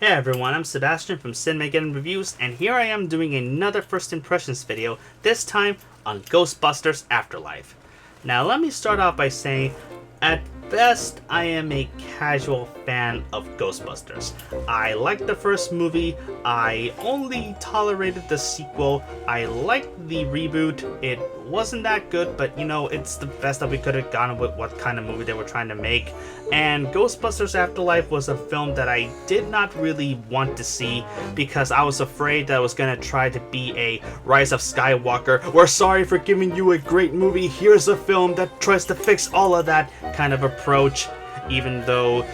Hey everyone, I'm Sebastian from Cinemageddon Reviews, and here I am doing another first impressions video, this time on Ghostbusters Afterlife. Now let me start off by saying, at best, I am a casual fan of Ghostbusters. I liked the first movie, I only tolerated the sequel, I liked the reboot. It wasn't that good, but you know, it's the best that we could have gotten with what kind of movie they were trying to make. And Ghostbusters Afterlife was a film that I did not really want to see because I was afraid that I was going to try to be a Rise of Skywalker. We're sorry for giving you a great movie, here's a film that tries to fix all of that kind of approach, even though,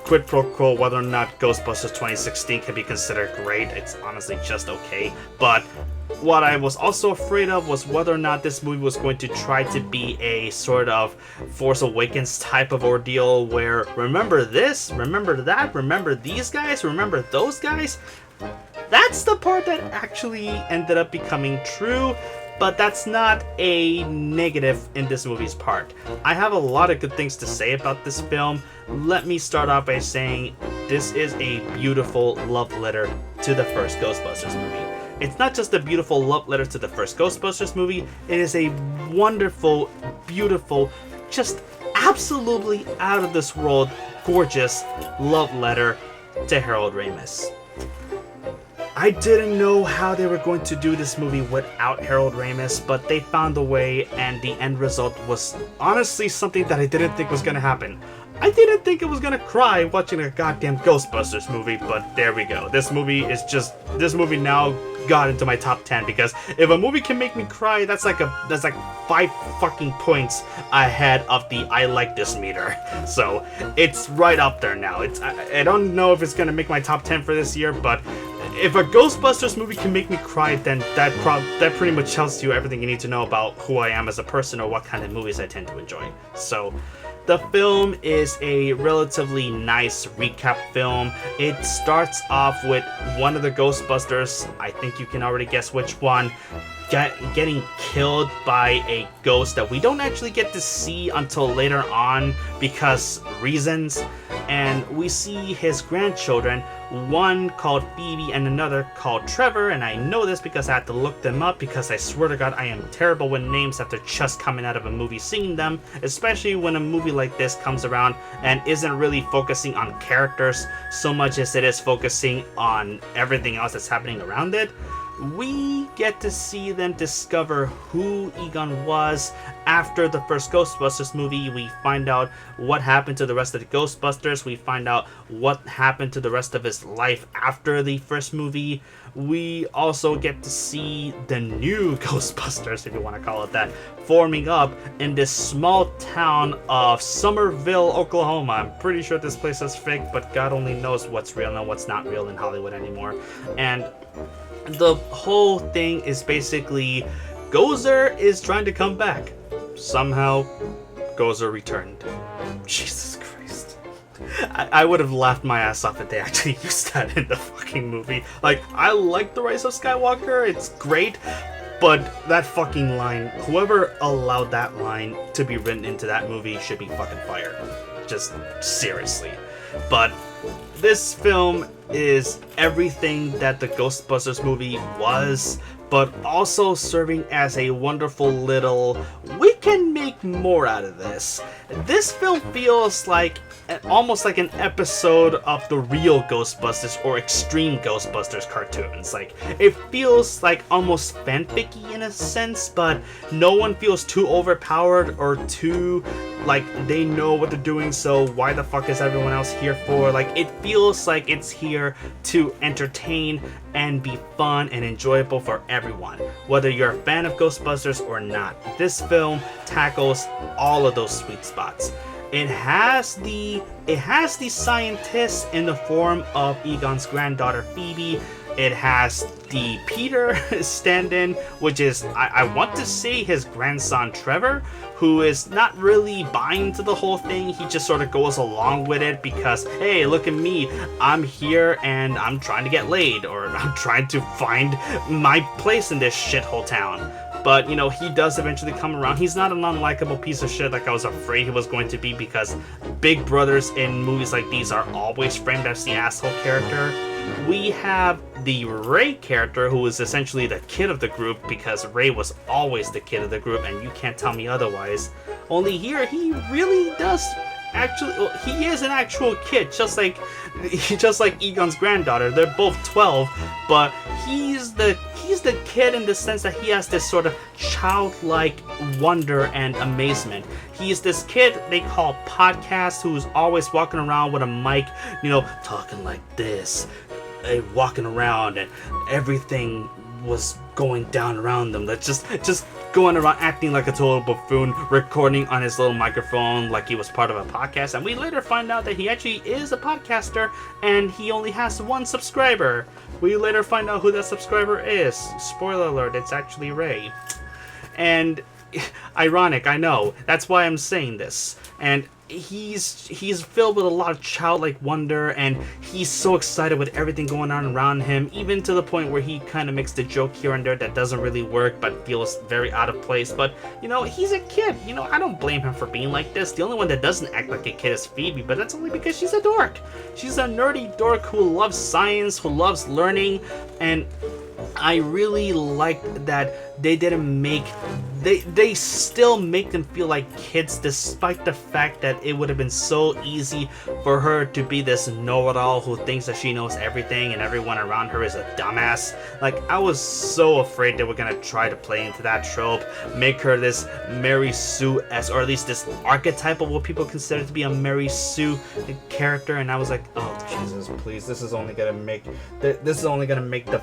quid pro quo, whether or not Ghostbusters 2016 can be considered great, it's honestly just okay. But what I was also afraid of was whether or not this movie was going to try to be a sort of Force Awakens type of ordeal where remember this, remember that, remember these guys, remember those guys. That's the part that actually ended up becoming true, but that's not a negative in this movie's part. I have a lot of good things to say about this film. Let me start off by saying this is a beautiful love letter to the first Ghostbusters movie. It's not just a beautiful love letter to the first Ghostbusters movie, it is a wonderful, beautiful, just absolutely out of this world, gorgeous love letter to Harold Ramis. I didn't know how they were going to do this movie without Harold Ramis, but they found a way, and the end result was honestly something that I didn't think was going to happen. I didn't think it was going to cry watching a goddamn Ghostbusters movie, but there we go. This movie now got into my top 10, because if a movie can make me cry, that's like 5 fucking points ahead of the I like this meter. So it's right up there now. I don't know if it's going to make my top 10 for this year, but if a Ghostbusters movie can make me cry, then that pretty much tells you everything you need to know about who I am as a person or what kind of movies I tend to enjoy. So the film is a relatively nice recap film. It starts off with one of the Ghostbusters, I think you can already guess which one, getting killed by a ghost that we don't actually get to see until later on because reasons. And we see his grandchildren, one called Phoebe and another called Trevor, and I know this because I had to look them up because I swear to God I am terrible with names after just coming out of a movie seeing them, especially when a movie like this comes around and isn't really focusing on characters so much as it is focusing on everything else that's happening around it. We get to see them discover who Egon was. After the first Ghostbusters movie, we find out what happened to the rest of the Ghostbusters. We find out what happened to the rest of his life after the first movie. We also get to see the new Ghostbusters, if you want to call it that, forming up in this small town of Summerville, Oklahoma. I'm pretty sure this place is fake, but God only knows what's real and what's not real in Hollywood anymore. And the whole thing is basically Gozer is trying to come back. Somehow, Gozer returned. Jesus Christ. I would have laughed my ass off if they actually used that in the fucking movie. Like, I like The Rise of Skywalker, it's great, but that fucking line, whoever allowed that line to be written into that movie should be fucking fired. Just seriously. But this film is everything that the Ghostbusters movie was, but also serving as a wonderful little, we can make more out of this. This film feels like almost like an episode of the real Ghostbusters or Extreme Ghostbusters cartoons. Like, it feels like almost fanficky in a sense, but no one feels too overpowered or too like they know what they're doing, so why the fuck is everyone else here for? Like, it feels like it's here to entertain and be fun and enjoyable for everyone, whether you're a fan of Ghostbusters or not. This film tackles all of those sweet spots. It has the scientists in the form of Egon's granddaughter Phoebe. It has the Peter stand-in, which is, I want to say his grandson Trevor, who is not really buying to the whole thing. He just sort of goes along with it because, hey, look at me, I'm here and I'm trying to get laid, or I'm trying to find my place in this shithole town. But, he does eventually come around. He's not an unlikable piece of shit like I was afraid he was going to be, because big brothers in movies like these are always framed as the asshole character. We have the Ray character, who is essentially the kid of the group, because Ray was always the kid of the group, and you can't tell me otherwise. Only here, he really does actually, well, he is an actual kid, just like Egon's granddaughter. They're both 12, but he's the kid in the sense that he has this sort of childlike wonder and amazement. He's this kid they call Podcast, who's always walking around with a mic, talking like this, walking around, and everything was going down around them. That's just going around acting like a total buffoon, recording on his little microphone like he was part of a podcast. And we later find out that he actually is a podcaster, and he only has one subscriber. We later find out who that subscriber is. Spoiler alert, it's actually Ray. And ironic, I know. That's why I'm saying this. And he's filled with a lot of childlike wonder, and he's so excited with everything going on around him, even to the point where he kind of makes the joke here and there that doesn't really work but feels very out of place. But he's a kid. I don't blame him for being like this. The only one that doesn't act like a kid is Phoebe, but that's only because she's a dork. She's a nerdy dork who loves science, who loves learning, and I really liked that they didn't make... They still make them feel like kids, despite the fact that it would have been so easy for her to be this know-it-all who thinks that she knows everything and everyone around her is a dumbass. Like, I was so afraid they were gonna try to play into that trope, make her this Mary Sue-esque, or at least this archetype of what people consider to be a Mary Sue character, and I was like, oh Jesus, please, this is only gonna make the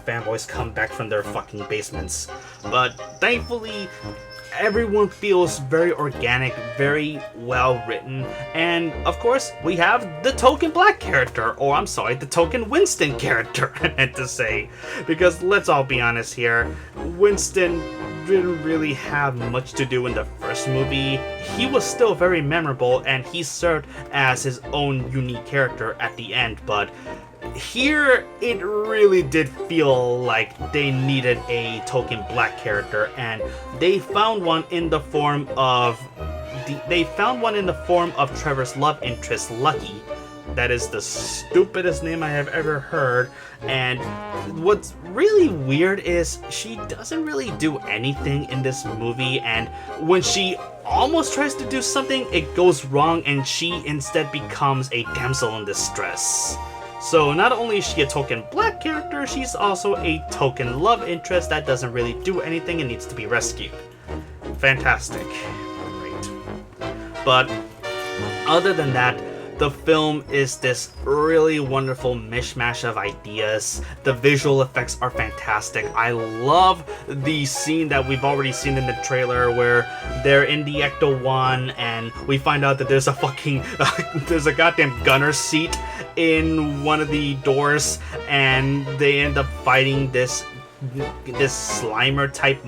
fanboys come back from their fucking basements. But thankfully, everyone feels very organic, very well written, and of course we have the token black character, or I'm sorry, the token Winston character, I meant to say, because let's all be honest here, Winston didn't really have much to do in the first movie. He was still very memorable, and he served as his own unique character at the end, but here, it really did feel like they needed a token black character, and they found one in the form of Trevor's love interest, Lucky. That is the stupidest name I have ever heard. And what's really weird is she doesn't really do anything in this movie, and when she almost tries to do something, it goes wrong, and she instead becomes a damsel in distress. So not only is she a token black character, she's also a token love interest that doesn't really do anything and needs to be rescued. Fantastic. Great. But other than that, the film is this really wonderful mishmash of ideas. The visual effects are fantastic. I love the scene that we've already seen in the trailer where they're in the Ecto-1 and we find out that there's a fucking there's a goddamn gunner seat in one of the doors, and they end up fighting this Slimer type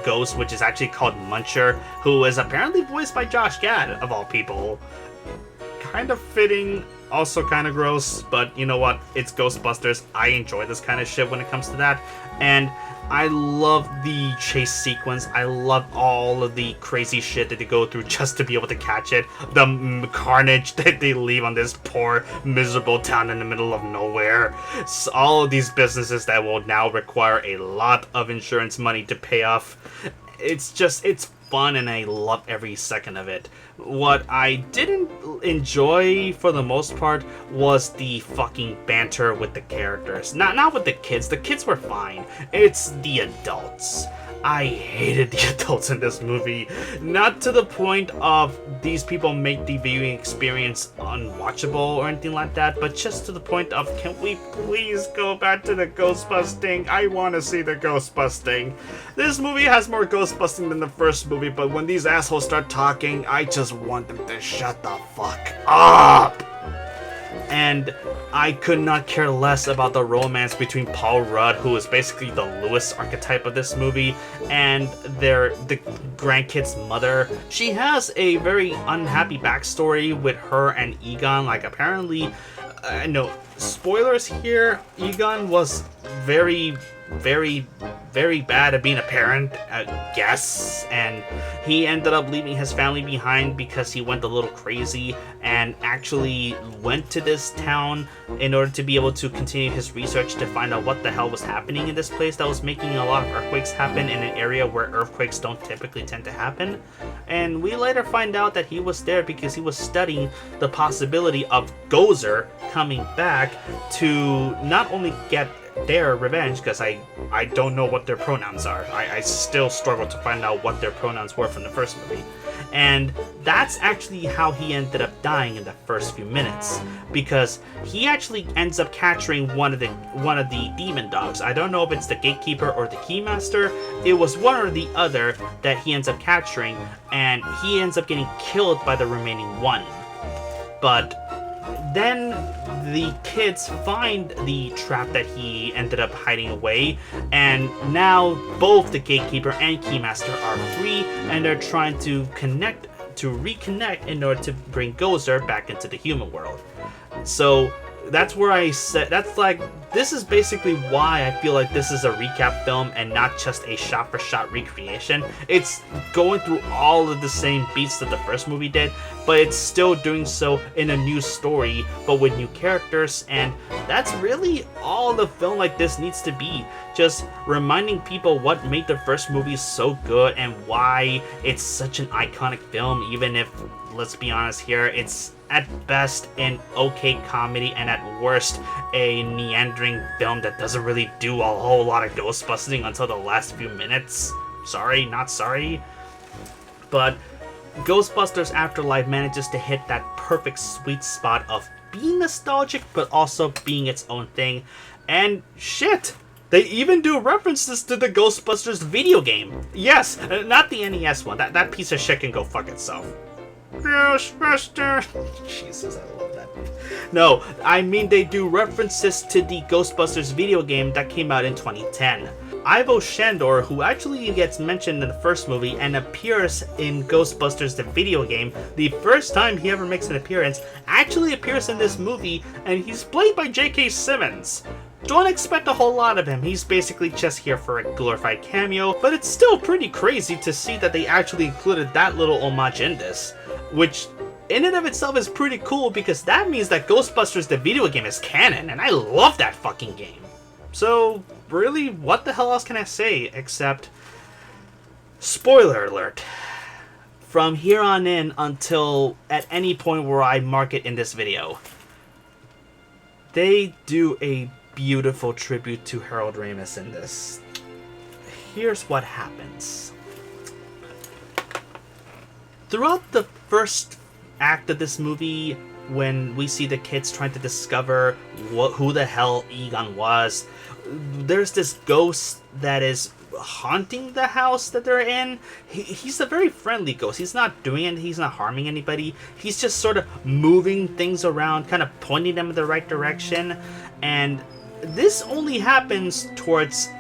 ghost, which is actually called Muncher, who is apparently voiced by Josh Gad, of all people. Kind of fitting, also kind of gross, but you know what? It's Ghostbusters. I enjoy this kind of shit when it comes to that. And I love the chase sequence. I love all of the crazy shit that they go through just to be able to catch it. The carnage that they leave on this poor, miserable town in the middle of nowhere. So all of these businesses that will now require a lot of insurance money to pay off. It's fun, and I love every second of it. What I didn't enjoy for the most part was the fucking banter with the characters. Not with the kids. The kids were fine. It's the adults. I hated the adults in this movie. Not to the point of these people make the viewing experience unwatchable or anything like that, but just to the point of, can we please go back to the ghost busting? I want to see the ghost busting. This movie has more ghost busting than the first movie, but when these assholes start talking, I just want them to shut the fuck up. And I could not care less about the romance between Paul Rudd, who is basically the Lewis archetype of this movie, and the grandkid's mother. She has a very unhappy backstory with her and Egon. Like, apparently, no spoilers here, Egon was very very, very bad at being a parent, I guess, and he ended up leaving his family behind because he went a little crazy and actually went to this town in order to be able to continue his research to find out what the hell was happening in this place that was making a lot of earthquakes happen in an area where earthquakes don't typically tend to happen. And we later find out that he was there because he was studying the possibility of Gozer coming back to not only get their revenge, because I don't know what their pronouns are. I still struggle to find out what their pronouns were from the first movie. And that's actually how he ended up dying in the first few minutes, because he actually ends up capturing one of the demon dogs. I don't know if it's the gatekeeper or the keymaster. It was one or the other that he ends up capturing, and he ends up getting killed by the remaining one. But then the kids find the trap that he ended up hiding away, and now both the gatekeeper and keymaster are free, and they're trying to reconnect in order to bring Gozer back into the human world. So that's where I said, this is basically why I feel like this is a recap film and not just a shot-for-shot recreation. It's going through all of the same beats that the first movie did, but it's still doing so in a new story, but with new characters, and that's really all the film like this needs to be. Just reminding people what made the first movie so good and why it's such an iconic film, even if, let's be honest here, it's at best an okay comedy and at worst a meandering film that doesn't really do a whole lot of Ghostbusting until the last few minutes. Sorry, not sorry. But Ghostbusters Afterlife manages to hit that perfect sweet spot of being nostalgic but also being its own thing. And shit, they even do references to the Ghostbusters video game. Yes, not the NES one. That piece of shit can go fuck itself. Ghostbusters. Jesus, I love that. No, I mean they do references to the Ghostbusters video game that came out in 2010. Ivo Shandor, who actually gets mentioned in the first movie and appears in Ghostbusters the video game, the first time he ever makes an appearance, actually appears in this movie, and he's played by J.K. Simmons. Don't expect a whole lot of him, he's basically just here for a glorified cameo, but it's still pretty crazy to see that they actually included that little homage in this, which in and of itself is pretty cool because that means that Ghostbusters the video game is canon, and I love that fucking game. So, really, what the hell else can I say except, spoiler alert, from here on in until at any point where I mark it in this video, they do a beautiful tribute to Harold Ramis in this. Here's what happens. Throughout the first act of this movie, when we see the kids trying to discover who the hell Egon was, there's this ghost that is haunting the house that they're in. He's a very friendly ghost. He's not doing anything. He's not harming anybody. He's just sort of moving things around, kind of pointing them in the right direction. And this only happens towards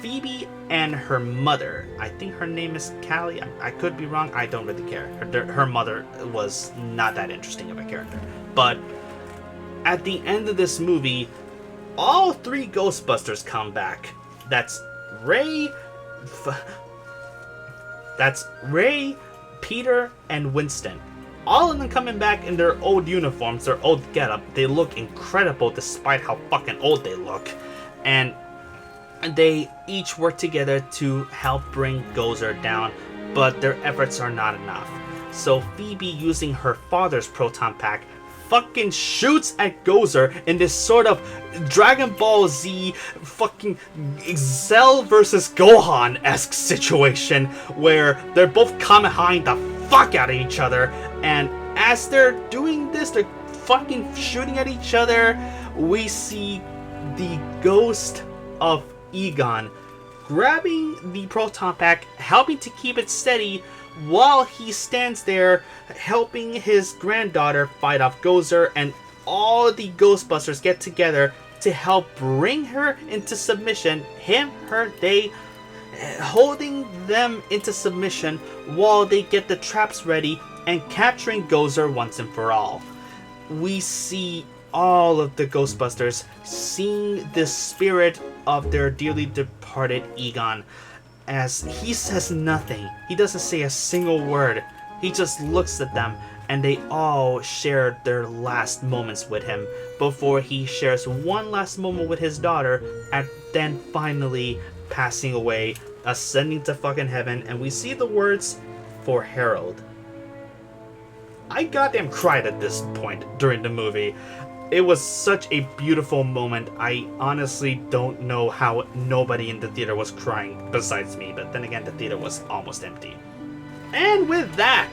Phoebe and her mother. I think her name is Callie. I could be wrong. I don't really care. Her mother was not that interesting of a character. But at the end of this movie, all three Ghostbusters come back. That's Ray, Peter, and Winston. All of them coming back in their old uniforms, their old getup. They look incredible despite how fucking old they look. And they each work together to help bring Gozer down, but their efforts are not enough. So Phoebe, using her father's proton pack, fucking shoots at Gozer in this sort of Dragon Ball Z fucking Cell versus Gohan-esque situation where they're both Kamehameha the fuck out of each other, and as they're doing this, they're fucking shooting at each other, we see the ghost of Egon grabbing the proton pack, helping to keep it steady while he stands there helping his granddaughter fight off Gozer, and all the Ghostbusters get together to help bring her into submission. Him, her, they, holding them into submission while they get the traps ready and capturing Gozer once and for all. We see all of the Ghostbusters seeing this spirit of their dearly departed Egon, as he says nothing. He doesn't say a single word. He just looks at them, and they all share their last moments with him before he shares one last moment with his daughter, and then finally passing away, ascending to fucking heaven, and we see the words, "For Harold." I goddamn cried at this point during the movie. It was such a beautiful moment. I honestly don't know how nobody in the theater was crying besides me, but then again, the theater was almost empty. And with that,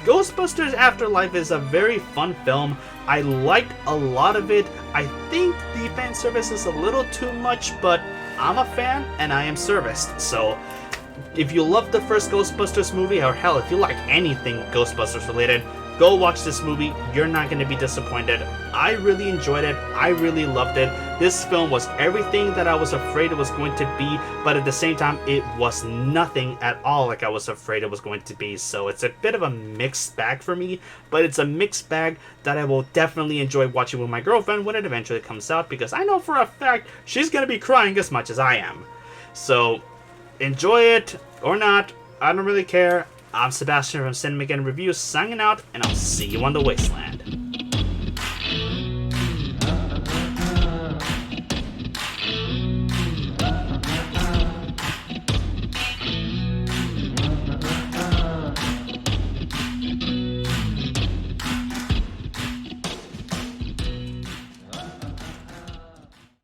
Ghostbusters Afterlife is a very fun film. I liked a lot of it. I think the fan service is a little too much, but I'm a fan and I am serviced. So if you love the first Ghostbusters movie, or hell, if you like anything Ghostbusters related, go watch this movie. You're not going to be disappointed. I really enjoyed it. I really loved it. This film was everything that I was afraid it was going to be, but at the same time, it was nothing at all like I was afraid it was going to be. So it's a bit of a mixed bag for me, but it's a mixed bag that I will definitely enjoy watching with my girlfriend when it eventually comes out, because I know for a fact she's going to be crying as much as I am. So enjoy it or not. I don't really care. I'm Sebastian from Cinema Again Reviews, signing out, and I'll see you on the wasteland.